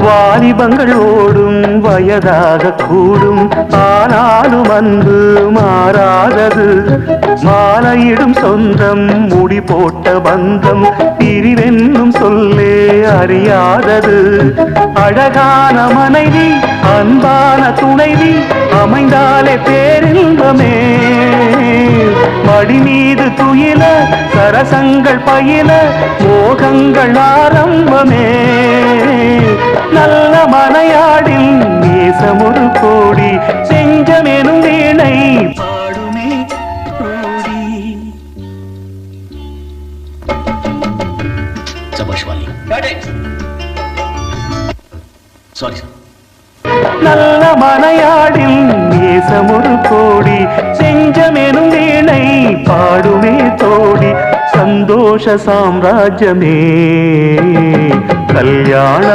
வாலிபங்கள் ஓடும் வயதாக கூடும், ஆனாலும் அன்பு மாறாதது. மாலையிடும் சொந்தம் முடி போட்ட பந்தம் பிரிவென்னும் சொல்லே அறியாதது. அழகான மனைவி அன்பான துணைவி அமைந்தாலே பேரின்பமே. மடி மீது துயில சரசங்கள் பயில மோகங்கள் ஆரம்பமே. நல்ல மனையாடில் நேசமொரு கோடி செஞ்சமெனும் வீணை பாடுமே கோடி. நல்ல மனையாடில் நேசமொரு கோடி செஞ்சமெனும் வீணை பாடுமே தோடி. சந்தோஷ சாம்ராஜ்யமே கல்யாண